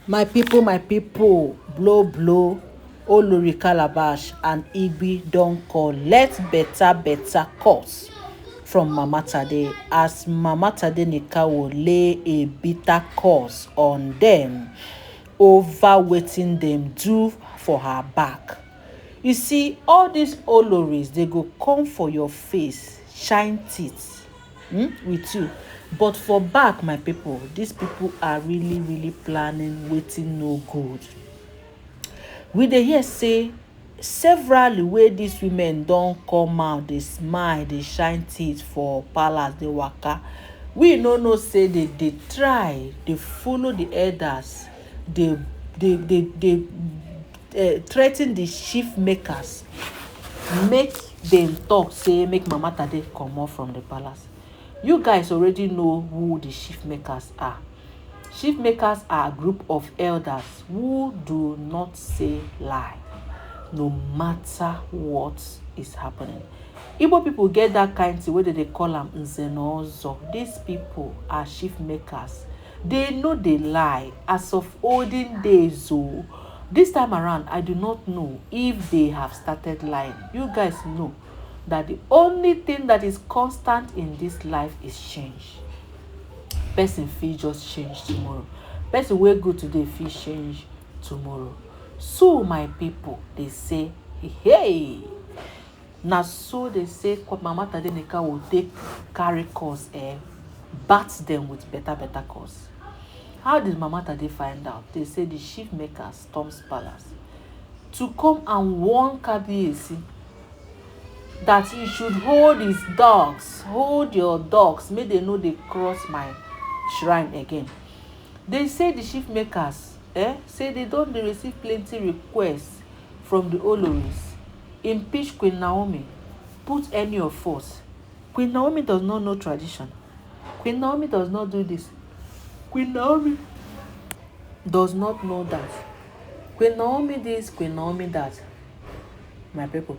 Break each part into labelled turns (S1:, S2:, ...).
S1: My people, blow, Olori Calabash and Igbi don collect better course from Mama Tade as Mama Tade Nikawo lay a bitter curse on them over wetin dem do for her back. You see, all these Oloris, they go come for your face, shine teeth with you. But for back, my people, these people are really planning wetin no good. We dey hear say several wey these women don come out, dey smile, dey shine teeth for palace, dey waka. We no know say they dey try, dey follow the elders, dey threa ten the chief makers, make dem talk say make Mama Tade comot from the palace. You guys already know who the chief makers are. Chief makers are a group of elders who do not say lie, no matter what is happening. Igbo people get that kind thing wey dem dey call am nze na ozo. These people are chief makers. They no dey lie as of olden days. Oh, this time around, I do not know if they have started lying. You guys know that the only thing that is constant in this life is change. Person fit just change tomorrow. Person wey good today fit change tomorrow. So my people, they say, hey, na so they say Mama Tade Nikawo will take carry course bat them with better course. How did Mama Tade find out? They say the chief maker storms palace to come and warn Kabiyesi that he should hold his dogs, hold your dogs, make they know they cross my shrine again. They say the chief makers say they don't receive plenty requests from the Oloris. Impeach Queen Naomi, put any of us. Queen Naomi does not know tradition. Queen Naomi does not do this. Queen Naomi does not know that. Queen Naomi this, Queen Naomi that. My people.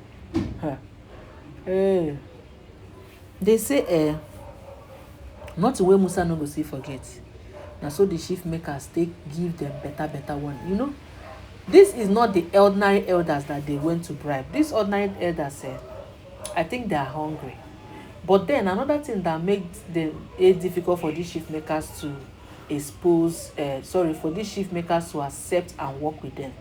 S1: Hey. They say not the way Musa no go see forget. Now so the chief makers take give them better one. You know, this is not the ordinary elders that they went to bribe. These ordinary elders said, I think they are hungry. But then another thing that makes it difficult for these chief makers to for these chief makers to accept and work with them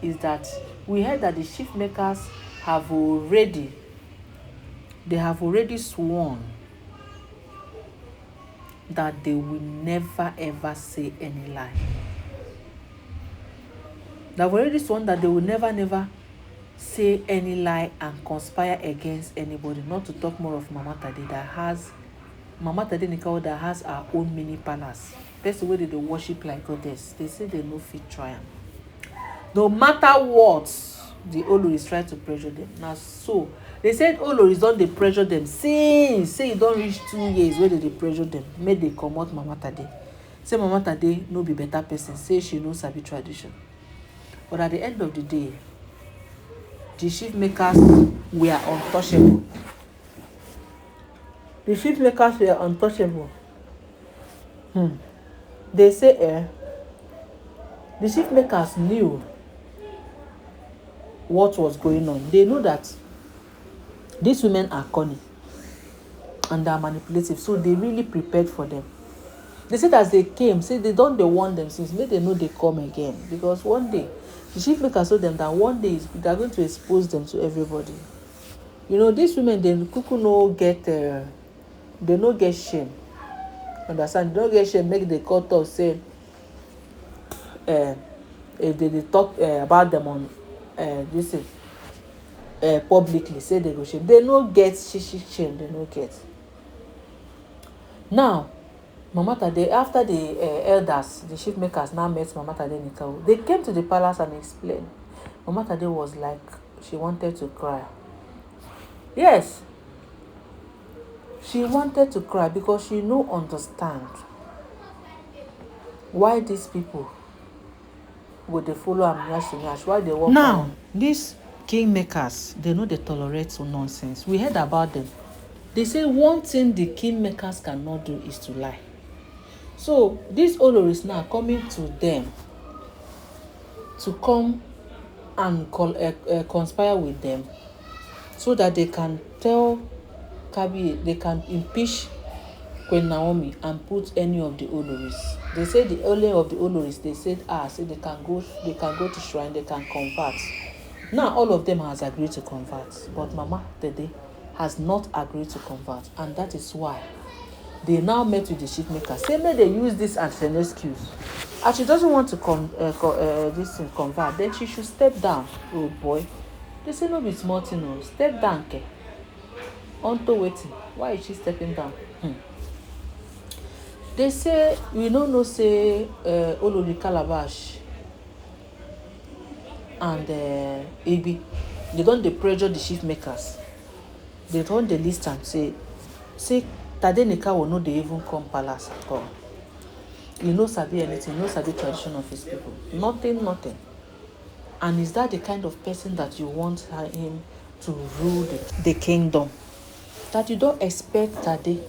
S1: is that we heard that the chief makers have already sworn that they will never ever say any lie. They've already sworn that they will never say any lie and conspire against anybody, not to talk more of Mama Tade Nikawo that has our own mini palace. That's the way they worship like goddess. They say they no fit try am. No matter what, the Oloris try to pressure them. Now so they said Oloris don dey pressure them since say e don reach 2 years where they pressure them. Make they comot Mama Tade. Say Mama Tade no be better person. Say she no sabi tradition. But at the end of the day, the chief makers were untouchable. The chief makers were untouchable. They say the chief makers knew what was going on. They know that these women are cunning and they are manipulative, so they really prepared for them. They said as they came, say they don't warn them since, make they know they come again, because one day the chief makers told them that one day they are going to expose them to everybody. You know, these women, they kuku no get they no get shame. Understand? They don't get shame. Make the court of say if they talk about them on this publicly, say they go shame. They no get shame. They no get. Now, Mama Tade, after the elders, the chief makers now met Mama Tade Nikawo. They came to the palace and explained. Mama Tade was like, she wanted to cry. Yes, she wanted to cry because she no understand why these people would they follow am nyash, why they walk now. These kingmakers, they know they tolerate some nonsense. We heard about them. They say one thing the kingmakers cannot do is to lie. So these Oloris now coming to them to come and conspire with them so that they can tell they can impeach Queen Naomi and put any of the Oloris. They said the only of the Oloris, they said, say they can go to shrine, they can convert. Now all of them has agreed to convert, but Mama Tede has not agreed to convert, and that is why they now met with the chief maker. Say may they use this as an excuse. As she doesn't want to convert, then she should step down. Oh boy, they say no be small thing, no. Step down, ke. Onto waiting. Why is she stepping down? They say we no know say Olori Calabash and igbi, they don dey pressure the chief makers. They don dey list am say Tadenikawo no dey even come palace at all. He no sabi anything, no sabi tradition of his people. Nothing. And is that the kind of person that you want him to rule the kingdom? That you don't expect Tade,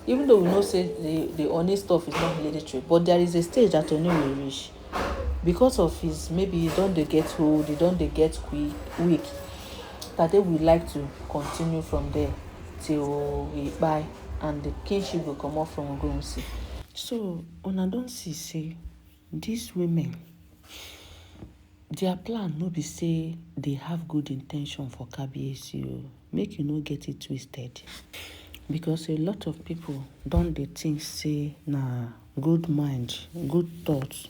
S1: even though we know say the honest stuff is not hereditary, but there is a stage that Oni will reach because of his, maybe he don't dey get old, he don't dey get weak, Tade will like to continue from there till he buy and the kingship will come off from Ogunwusi. So una don see say these women, their plan no be say they have good intention for Kabiyesi. Make you no get it twisted, because a lot of people don dey think say na good mind, good thoughts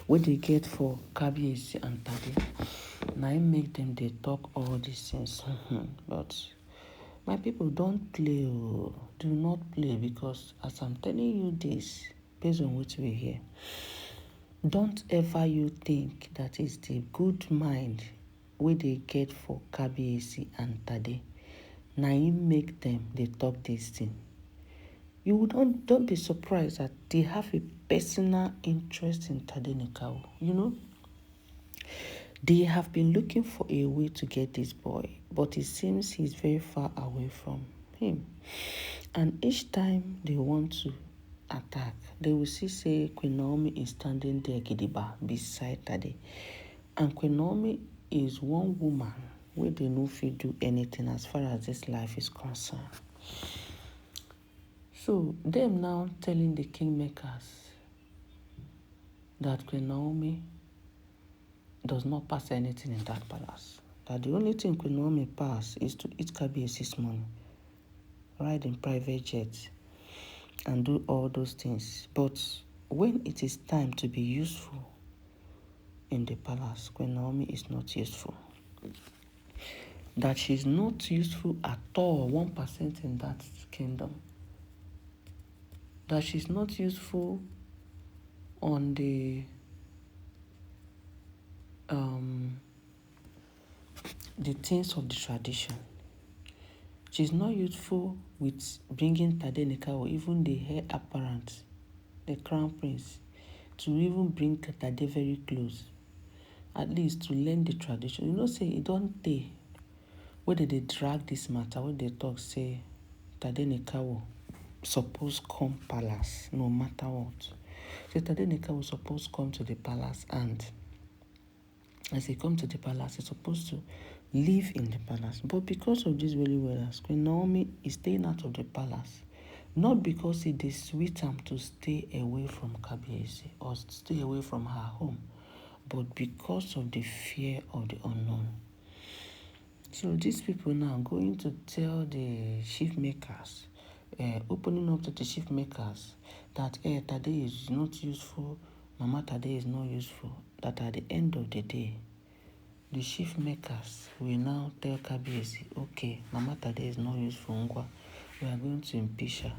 S1: wey they get for Kabiyesi and Tade na im make them dey talk all these things. But my people, don't play, do not play, because as I'm telling you this based on what we hear, don't ever you think that is the good mind wey they get for Kabiyesi and Tade na im make them they talk this thing. You don't be surprised that they have a personal interest in Tadenikawo. You know, they have been looking for a way to get this boy, but it seems he's very far away from him. And each time they want to attack, they will say Queen Naomi is standing there gidigba beside Tade. And Queen Naomi is one woman where they no fit do anything as far as this life is concerned. So them now telling the kingmakers that Queen Naomi does not pass anything in that palace. That the only thing Queen Naomi pass is to eat Kabiyesi's money, ride in private jets, and do all those things. But when it is time to be useful in the palace, Queen Naomi is not useful. That she's not useful at all, 1% in that kingdom. That she's not useful on the things of the tradition. She's not useful with bringing Tadenikawo, even the heir apparent, the crown prince, to even bring Tade very close, at least to learn the tradition. You know, say it don't take whether they drag this matter, when they talk, say Tadenikawo suppose come palace no matter what. So Tadenikawo suppose come to the palace, and as he come to the palace, he's supposed to live in the palace. But because of this really well, Queen Naomi is staying out of the palace, not because it is sweet to stay away from Kabiyesi or stay away from her home, but because of the fear of the unknown. So these people now going to tell the chief makers, opening up to the chief makers, that Tade is not useful, Mama Tade is not useful, that at the end of the day, the chief makers will now tell Kabiyesi, okay, Mama Tade is not useful, we are going to impeach her.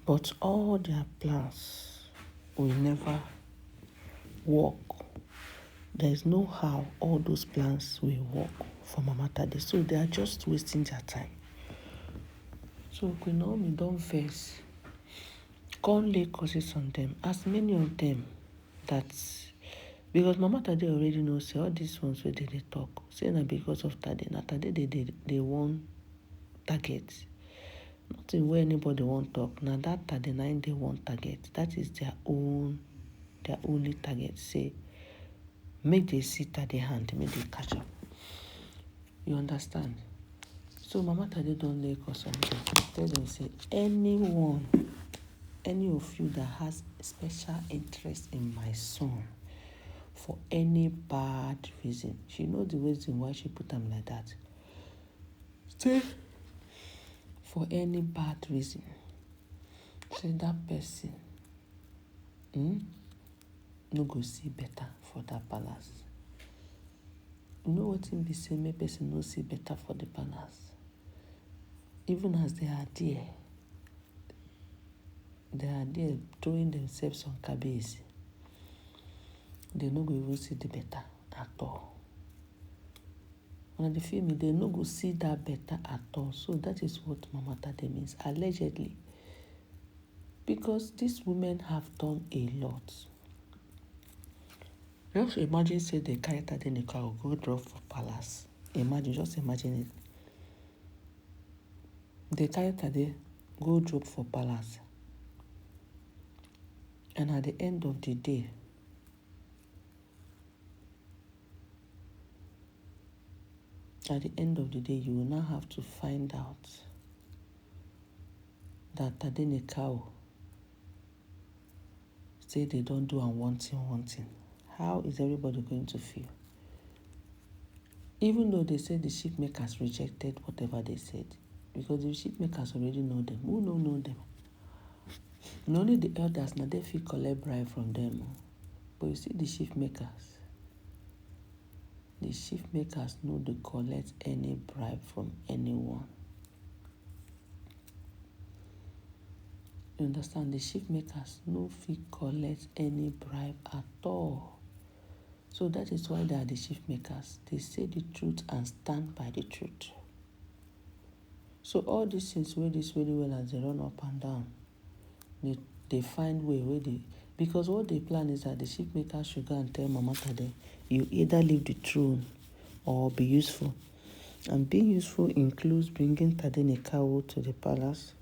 S1: But all their plans will never work. There is no how all those plans will work for Mama Tade. So they are just wasting their time. So Queen Naomi don't face, can't lay curses on them, as many of them that, because Mama Tade already knows, say all these ones where they talk, say na because of Tade. Na Tade they want target. Nothing where anybody won't talk. Now that Tade 9 they want target. That is their own their only target. Say, make they see Tade hand, make they catch up. You understand? So Mama Tade don't like us something. Tell them, say, anyone, any of you that has special interest in my son for any bad reason, she knows the reason why she put them like that. Say, for any bad reason, say that person no go see better for that palace. You know what it be say, make person no see better for the palace. Even as they are there throwing themselves on Kabiyesi. They no go even see the better at all. When they feel me, they no go see that better at all. So that is what Mama Tade means, allegedly. Because these women have done a lot. Just imagine, say they carry Tade in the car, go drop for palace. Just imagine it. They carry Tade, go drop for palace. And at the end of the day, you will now have to find out that Tade Nekao say they don't do and one thing. How is everybody going to feel? Even though they said the sheep makers rejected whatever they said, because the sheep makers already know them. Who don't know them? And only the elders, now they feel collect bribe from them. But you see the sheep makers. The sheep makers know they collect any bribe from anyone. You understand? The sheep makers no fit collect any bribe at all. So that is why they are the sheep makers. They say the truth and stand by the truth. So all these things where this very well as they run up and down, they find way where they, because what they plan is that the sheep makers should go and tell Mama Tade, you either leave the throne or be useful. And being useful includes bringing Tade Nekao to the palace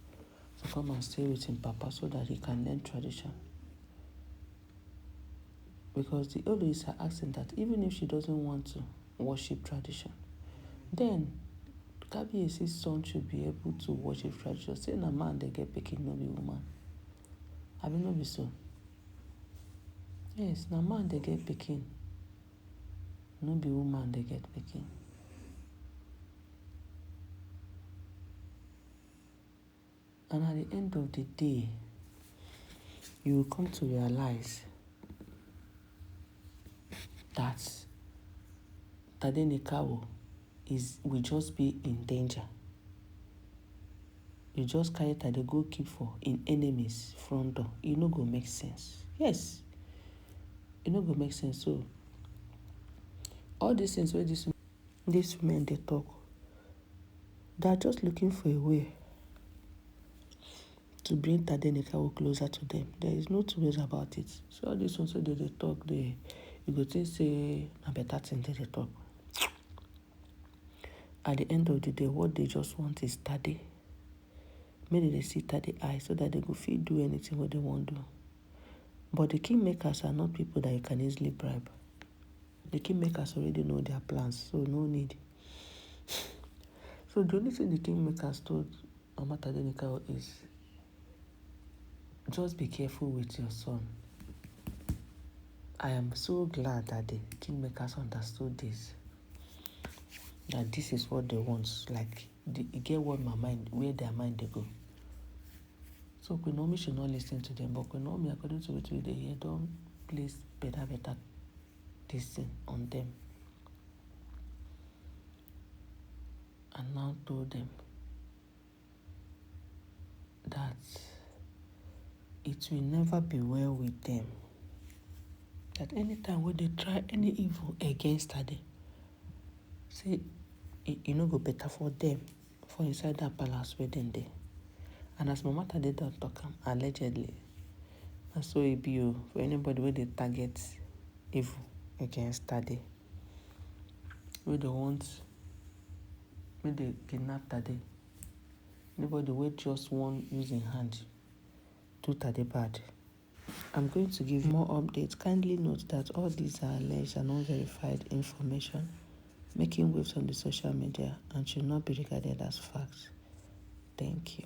S1: to come and stay with him papa so that he can learn tradition. Because the elders are asking that even if she doesn't want to worship tradition, then Kabiyesi's son should be able to worship tradition. Say na man they get pikin, no be woman. I mean, no be so. Yes, na man they get pikin, no be woman they get pikin. And at the end of the day, you will come to realize that Tade Nekao will just be in danger. You just carry Tade go keep for in enemies front door. It no go make sense. Yes, it no go make sense. So all these things where these women they talk, they are just looking for a way to bring Tade Nekao closer to them. There is no two ways about it. So all these ones where they talk, you go think say a better thing they talk. At the end of the day, what they just want is Tade. Maybe they see Tade eye so that they go feel do anything what they want to do. But the kingmakers are not people that you can easily bribe. The kingmakers already know their plans, so no need. So the only thing the kingmakers told Mama Tade Nekao is, just be careful with your son. I am so glad that the kingmakers understood this. That this is what they want. Like, they get what where their mind they go. So Queen Naomi should not listen to them. But Queen Naomi, according to what they hear, don't place better this thing on them. And now told them that it will never be well with them. That anytime when they try any evil against Tade, say it no go better for them for inside that palace where them there. And as Mama Tade don't talk allegedly, and so it be for anybody where they target evil against Tade, where they want, where they kidnap Tade, anybody where just one using hand do Tade bad, I'm going to give more updates. Kindly note that all these are alleged and unverified information making waves on the social media and should not be regarded as facts. Thank you.